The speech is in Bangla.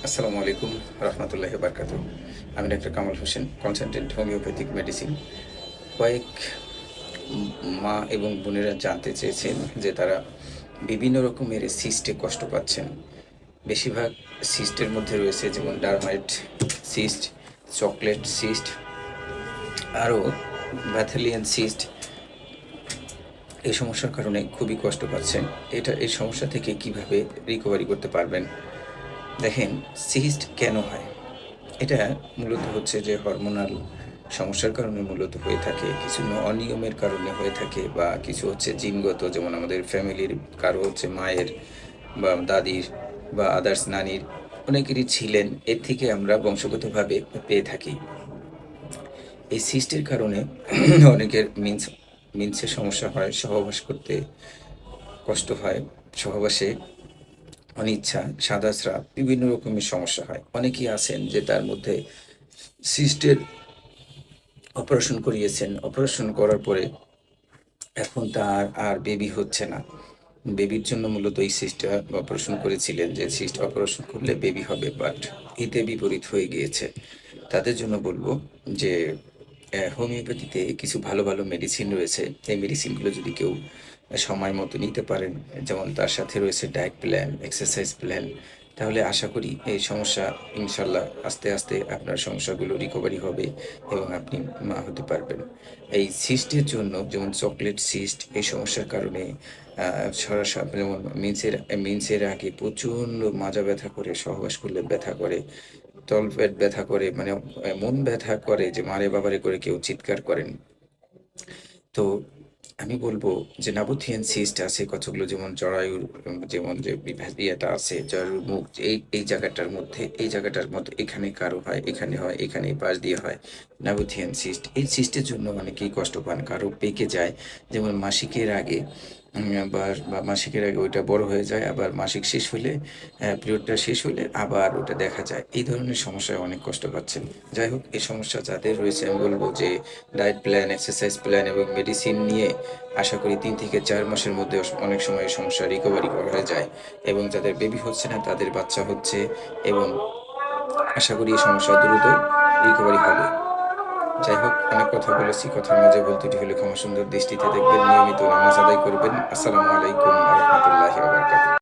আসসালামু আলাইকুম রহমতুল্লাহি বারকাতু। আমি doctor Kamal Hossain, consultant homeopathic medicine. কয়েক উম মা এবং বোনেরা জানতে চেয়েছেন যে তারা বিভিন্ন রকমের সিস্টে কষ্ট পাচ্ছেন। বেশিরভাগ সিস্টের মধ্যে রয়েছে যেমন ডারমাইট সিস্ট, চকলেট সিস্ট, আরও ব্যাথেলিয়ান সিস্ট। এই সমস্যার কারণে খুবই কষ্ট পাচ্ছেন। এই সমস্যা থেকে কিভাবে রিকভারি করতে পারবেন? দেখেন, সিস্ট কেন হয়? এটা মূলত হচ্ছে যে হরমোনাল সমস্যার কারণে মূলত হয়ে থাকে। কিছু অনিয়মের কারণে হয়ে থাকে বা কিছু হচ্ছে জিনগত, যেমন আমাদের ফ্যামিলির কারো হচ্ছে মায়ের বা দাদির বা আদার্স নানির অনেকেরই ছিলেন। এর থেকে আমরা বংশগতভাবে পেয়ে থাকি। এই সিস্টের কারণে অনেকের মিন্সের সমস্যা হয়, সহবাস করতে কষ্ট হয়, সহবাসে অনিচ্ছা, সাদা স্রাব, বিভিন্ন রকমের সমস্যা হয়। অনেকেই আছেন যে তার মধ্যে সিস্টের অপারেশন করিয়েছেন। অপারেশন করার পরে এখন তার আর বেবি হচ্ছে না। বেবির জন্য মূলত এই সিস্টটা অপারেশন করেছিলেন যে সিস্ট অপারেশন করলে বেবি হবে, বাট হিতে বিপরীত হয়ে গিয়েছে। তাদের জন্য বলবো যে হোমিওপ্যাথিতে কিছু ভালো ভালো মেডিসিন রয়েছে। এই মেডিসিনগুলো যদি কেউ সময় মতো নিতে পারেন, যেমন তার সাথে রয়েছে ডায়েট প্ল্যান, এক্সারসাইজ প্ল্যান, তাহলে আশা করি এই সমস্যা ইনশাল্লাহ আস্তে আস্তে আপনার সমস্যাগুলো রিকভারি হবে এবং আপনি মা হতে পারবেন। এই সিস্টের জন্য, যেমন চকলেট সিস্ট, এই সমস্যার কারণে সরাসরি যেমন মিন্সের আগে প্রচণ্ড মাজা ব্যথা করে, সহবাস করলে ব্যথা করে, তলপেট ব্যথা করে, মানে এমন ব্যথা করে যে মারে বাবারে করে কেউ চিৎকার করেন। তো আমি বলব যে নাবুথিয়ান সিস্ট আছে কতগুলো, যেমন জরায়ুর যেমন যে ইয়েটা আছে জরায়ুর মুখ, এই জায়গাটার মধ্যে, এই জায়গাটার মধ্যে এখানে কারো হয়, এখানে হয়, এখানে এই পাশ দিয়ে হয় নাবুথিয়ান সিস্ট। এই সিস্টের জন্য অনেকেই কষ্ট পান, কারো পেকে যায়, যেমন মাসিকের আগে বা মাসিকের আগে ওইটা বড় হয়ে যায়, আবার মাসিক শেষ হলে, পিরিয়ডটা শেষ হলে আবার ওটা দেখা যায়। এই ধরনের সমস্যায় অনেক কষ্ট পাচ্ছেন। যাই হোক, এই সমস্যা যাদের রয়েছে আমি বলব যে ডায়েট প্ল্যান, এক্সারসাইজ প্ল্যান এবং মেডিসিন নিয়ে আশা করি ৩ থেকে ৪ মাসের মধ্যে অনেক সময় এই সমস্যা রিকভারি করা যায়, এবং যাদের বেবি হচ্ছে না তাদের বাচ্চা হচ্ছে, এবং আশা করি এই সমস্যা দ্রুত রিকভারি হবে। যাই হোক, অনেক কথা বলেছি, কথার মাঝে ভুল ত্রুটি হলে ক্ষমা সুন্দর দৃষ্টিতে দেখবেন। নিয়মিত নামাজ আদায় করবেন। আসসালামু আলাইকুম রহমতুল্লাহি ওয়া বারাকাতুহু।